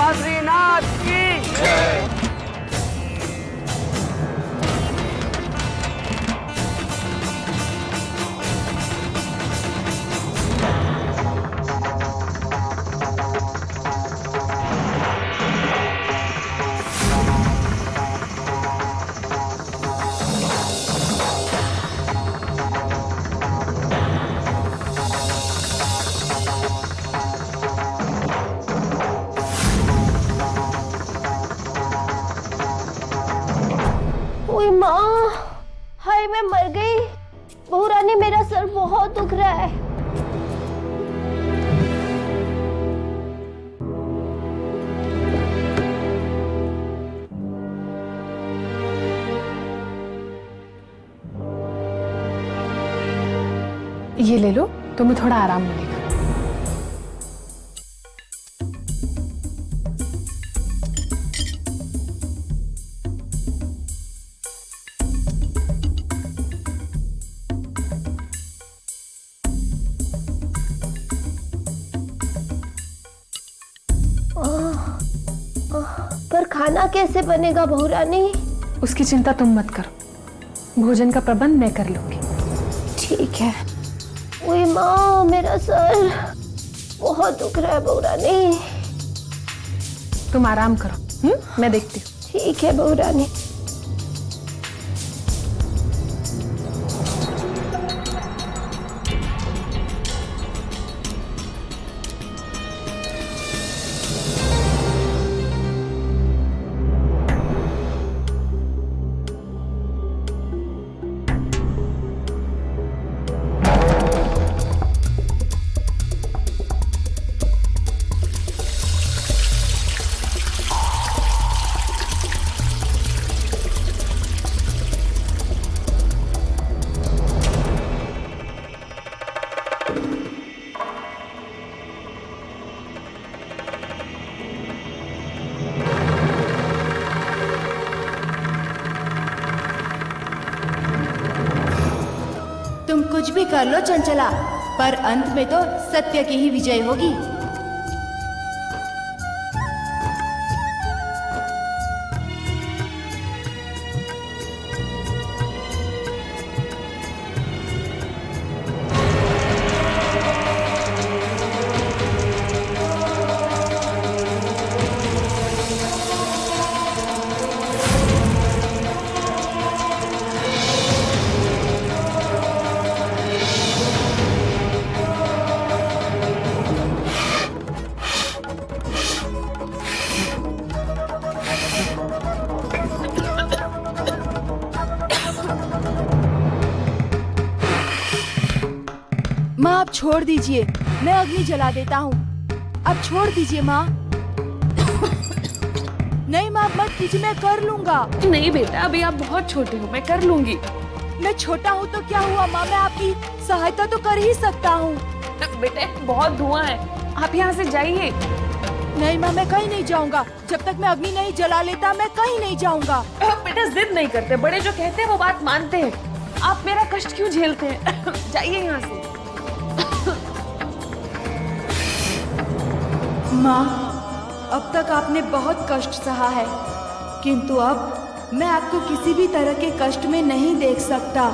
बद्रीनाथ की जय। ओए माँ, हाय मैं मर गई। बहू रानी मेरा सर बहुत दुख रहा है। ये ले लो, तुम्हें थोड़ा आराम मिलेगा। पर खाना कैसे बनेगा बहू रानी? उसकी चिंता तुम मत करो, भोजन का प्रबंध मैं कर लूंगी। ठीक है। ओए माँ, मेरा सर बहुत दुख रहा है बहू रानी। तुम आराम करो, मैं देखती हूँ। ठीक है बहू रानी। तुम कुछ भी कर लो चंचला, पर अंत में तो सत्य की ही विजय होगी। माँ अब छोड़ दीजिए, मैं अग्नि जला देता हूँ। अब छोड़ दीजिए माँ। नहीं माँ मत कीजिए, मैं कर लूँगा। नहीं बेटा, अभी आप बहुत छोटे हो, मैं कर लूंगी। मैं छोटा हूँ तो क्या हुआ माँ, मैं आपकी सहायता तो कर ही सकता हूँ। बेटे बहुत धुआं है, आप यहाँ से जाइए। नहीं माँ, मैं कहीं नहीं जाऊँगा। जब तक मैं अग्नि नहीं जला लेता मैं कहीं नहीं जाऊँगा। बेटा जिद नहीं करते, बड़े जो कहते हैं वो बात मानते हैं। आप मेरा कष्ट क्यों झेलते हैं? जाइए यहाँ से। माँ, अब तक आपने बहुत कष्ट सहा है, किंतु अब मैं आपको किसी भी तरह के कष्ट में नहीं देख सकता।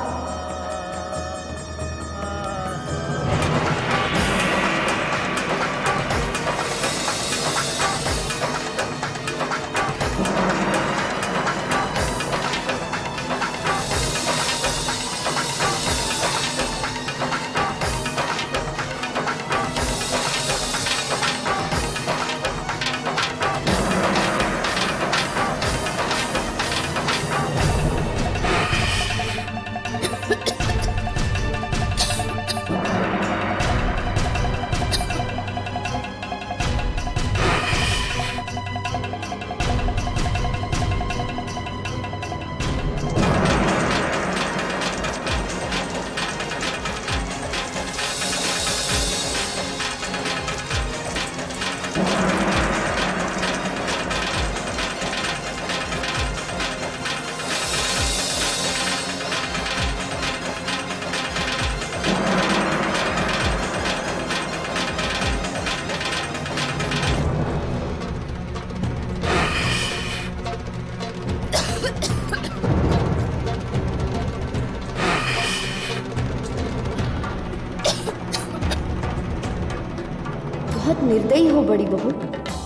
बहुत निर्दयी हो बड़ी बहू।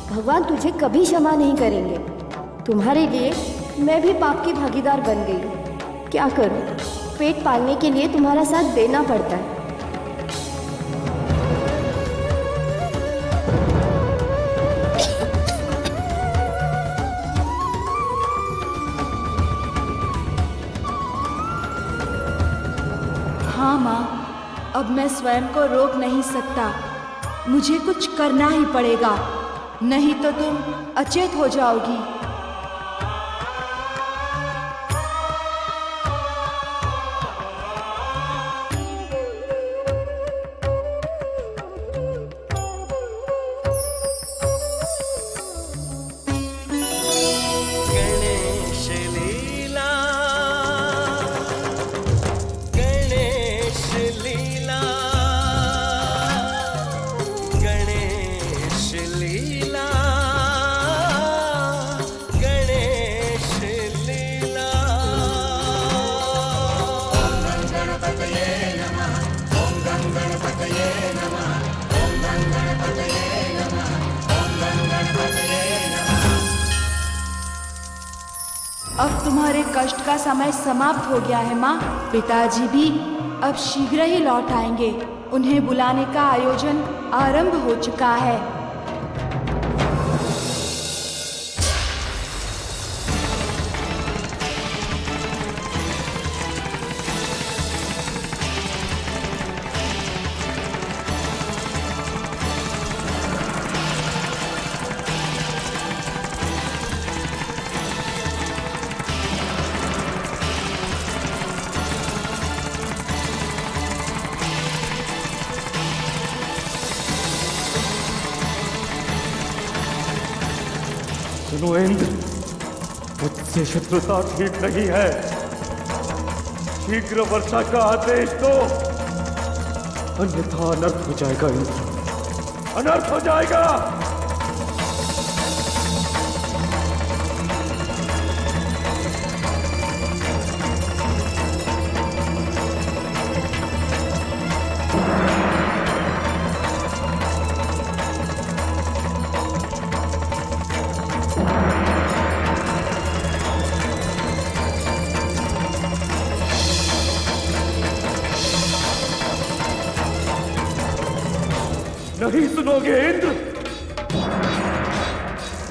भगवान तुझे कभी क्षमा नहीं करेंगे। तुम्हारे लिए मैं भी पाप की भागीदार बन गई हूँ। क्या करूँ, पेट पालने के लिए तुम्हारा साथ देना पड़ता है। हाँ माँ, अब मैं स्वयं को रोक नहीं सकता। मुझे कुछ करना ही पड़ेगा, नहीं तो तुम अचेत हो जाओगी। अब तुम्हारे कष्ट का समय समाप्त हो गया है माँ। पिताजी भी अब शीघ्र ही लौट आएंगे। उन्हें बुलाने का आयोजन आरंभ हो चुका है। सुनो इंद्र, मुझसे शत्रुता ठीक नहीं है। शीघ्र वर्षा का आदेश दो, अन्यथा अनर्थ हो जाएगा इंद्र, अनर्थ हो जाएगा। नहीं सुनोगे इंद्र,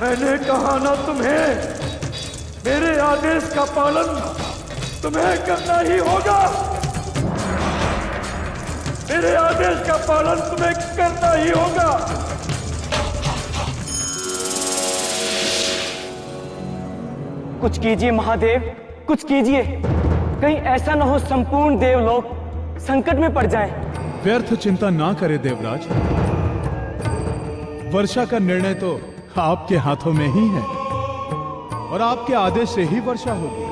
मैंने कहा ना तुम्हें, मेरे आदेश का पालन तुम्हें करना ही होगा। मेरे आदेश का पालन तुम्हें करना ही होगा। कुछ कीजिए महादेव, कुछ कीजिए। कहीं ऐसा न हो संपूर्ण देवलोक संकट में पड़ जाएं। व्यर्थ चिंता ना करे देवराज, वर्षा का निर्णय तो आपके हाथों में ही है और आपके आदेश से ही वर्षा होगी।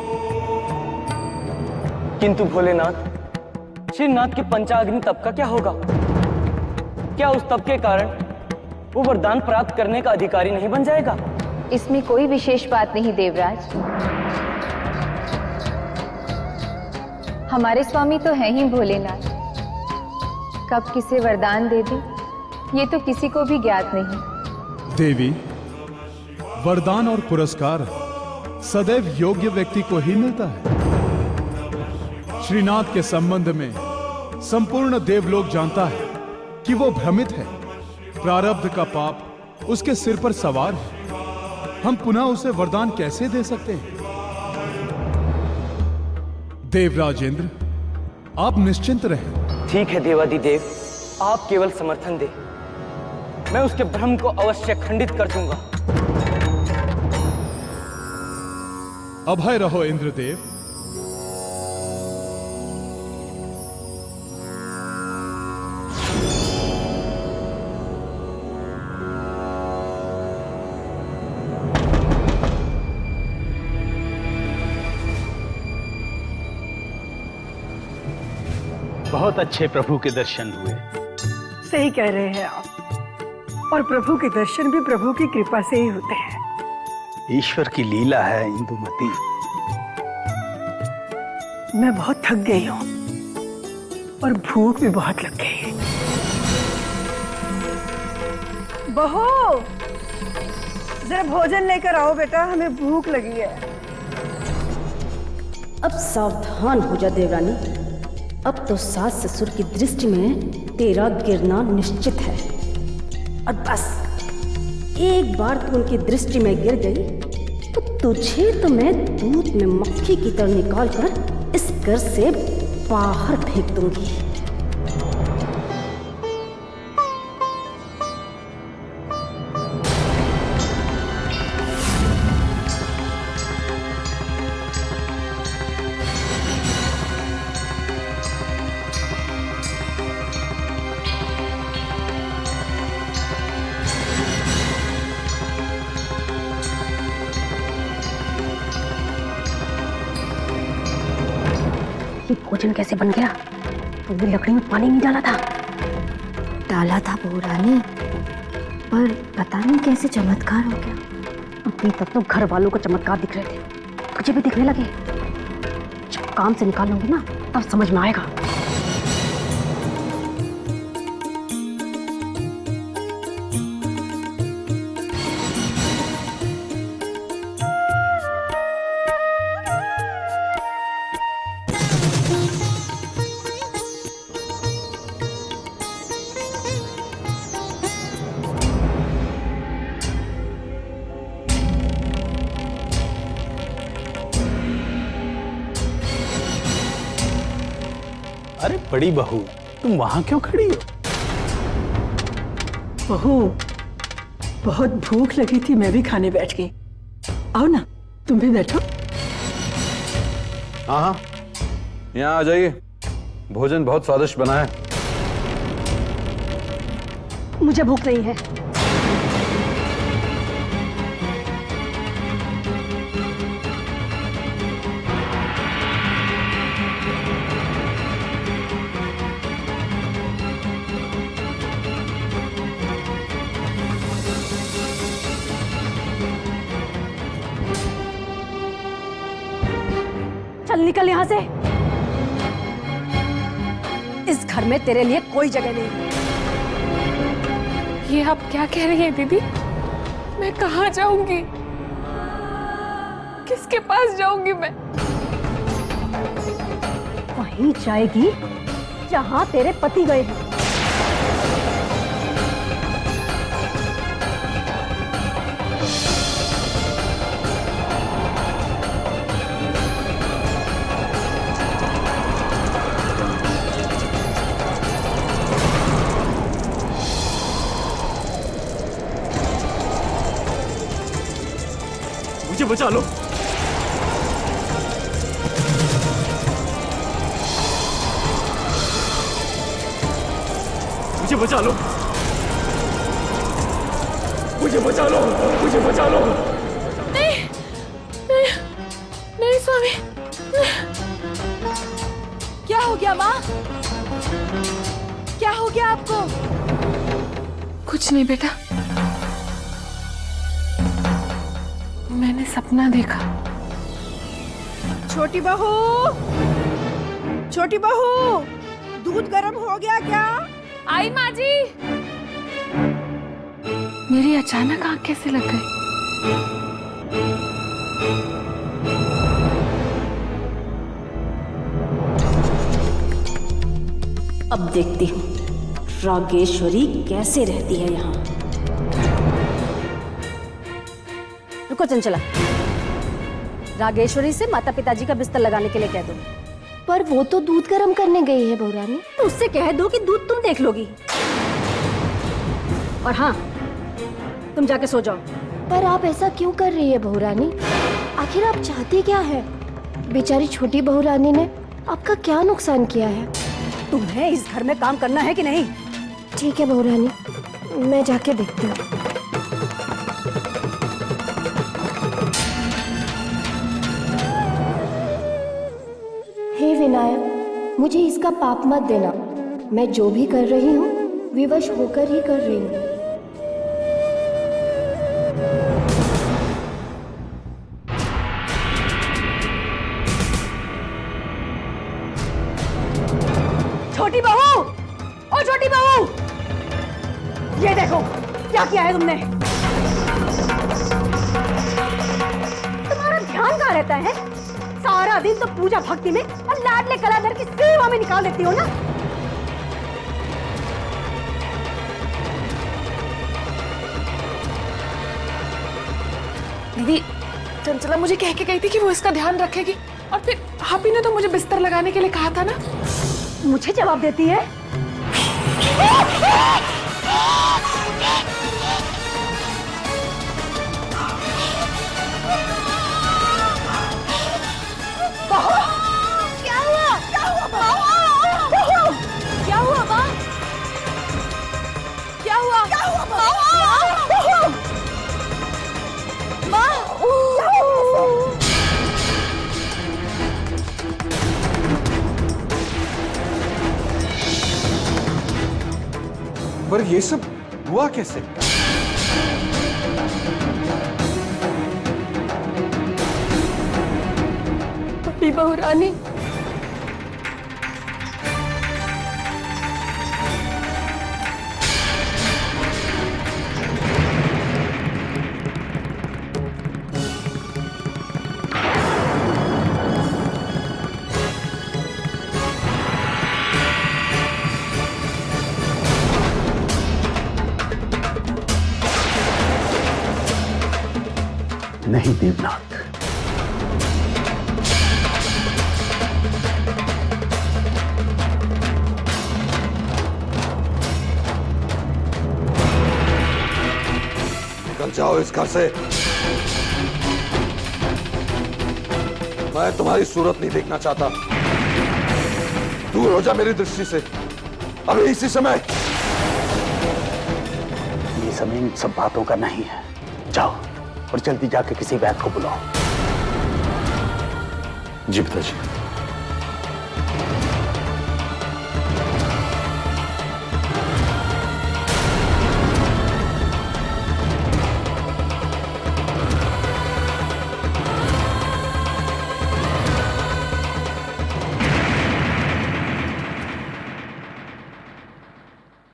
किंतु भोलेनाथ, श्रीनाथ के पंचाग्नि तप का क्या होगा? क्या उस तप के कारण वो वरदान प्राप्त करने का अधिकारी नहीं बन जाएगा? इसमें कोई विशेष बात नहीं देवराज। हमारे स्वामी तो हैं ही भोलेनाथ, कब किसे वरदान दे दे ये तो किसी को भी ज्ञात नहीं। देवी, वरदान और पुरस्कार सदैव योग्य व्यक्ति को ही मिलता है। श्रीनाथ के संबंध में संपूर्ण देवलोक जानता है कि वो भ्रमित है। प्रारब्ध का पाप उसके सिर पर सवार है। हम पुनः उसे वरदान कैसे दे सकते हैं? देवराज इंद्र, आप निश्चिंत रहें। ठीक है देवादिदेव, आप केवल समर्थन दे, मैं उसके भ्रम को अवश्य खंडित कर दूंगा। अभय रहो इंद्रदेव। बहुत अच्छे प्रभु के दर्शन हुए। सही कह रहे हैं आप, और प्रभु के दर्शन भी प्रभु की कृपा से ही होते हैं। ईश्वर की लीला है इंदुमती। मैं बहुत थक गई हूँ और भूख भी बहुत लग गई है। बहू, जरा भोजन लेकर आओ बेटा, हमें भूख लगी है। अब सावधान हो जा देवरानी, अब तो सास ससुर की दृष्टि में तेरा गिरना निश्चित है। और बस एक बार तू उनकी दृष्टि में गिर गई तो तुझे तो मैं दूध में मक्खी की तरह निकाल कर इस घर से बाहर फेंक दूंगी। ये भोजन कैसे बन गया? तुमने लकड़ी में पानी नहीं डाला था? डाला था बहू रानी, पर पता नहीं कैसे चमत्कार हो गया। अभी तक तो घर वालों को चमत्कार दिख रहे थे, तुझे भी दिखने लगे। जब काम से निकाल लूंगी ना तब समझ में आएगा। अरे बड़ी बहू, तुम वहां क्यों खड़ी हो? बहू, बहुत भूख लगी थी, मैं भी खाने बैठ गई। आओ ना, तुम भी बैठो। हाँ हाँ, यहाँ आ जाइए, भोजन बहुत स्वादिष्ट बना है। मुझे भूख नहीं है। चल निकल यहाँ से। इस घर में तेरे लिए कोई जगह नहीं। ये आप क्या कह रही हैं दीदी? मैं कहाँ जाऊंगी? किसके पास जाऊंगी मैं? वहीं जाएगी जहां तेरे पति गए हैं। मुझे बचा लो। मुझे बचा लो। मुझे बचा लो। मुझे बचा लो। नहीं, नहीं, नहीं स्वामी। क्या हो गया माँ? क्या हो गया आपको? कुछ नहीं बेटा, मैंने सपना देखा। छोटी बहू, छोटी बहू, दूध गर्म हो गया क्या? आई माँ जी। मेरी अचानक आंख कैसे लग गई? अब देखती हूँ रागेश्वरी कैसे रहती है यहाँ। रुको चंचला, रागेश्वरी से माता पिताजी का बिस्तर लगाने के लिए कह दो। पर वो तो दूध गर्म करने गई है बहू रानी। तो उससे कह दो कि दूध तुम देख लोगी। और हाँ, तुम जाके सो जाओ। पर आप ऐसा क्यों कर रही है बहू रानी? आखिर आप चाहती क्या है? बेचारी छोटी बहू रानी ने आपका क्या नुकसान किया है? तुम्हें इस घर में काम करना है कि नहीं? ठीक है बहू रानी, मैं जाके देखती हूँ। हे विनायक, मुझे इसका पाप मत देना। मैं जो भी कर रही हूँ विवश होकर ही कर रही हूँ। किया है तुमने? तुम्हारा ध्यान कहाँ रहता है? सारा दिन तो पूजा भक्ति में और लाडले कलाधर की सेवा में निकाल देती हो ना। दीदी, चंचला मुझे कह के गई थी कि वो इसका ध्यान रखेगी, और फिर आप ही ने तो मुझे बिस्तर लगाने के लिए कहा था ना। मुझे जवाब देती है? क्या हुआ? क्या हुआ बहू? क्या हुआ माँ? क्या हुआ? क्या हुआ बहू? माँ, क्या हुआ? पर ये सब हुआ कैसे? अपनी बहू रानी, नहीं देवनाथ, निकल जाओ इस घर से। मैं तुम्हारी सूरत नहीं देखना चाहता। दूर हो जा मेरी दृष्टि से, अभी इसी समय। ये समय इन सब बातों का नहीं है। जाओ और जल्दी जाके किसी वैद्य को बुलाओ। जी पिताजी।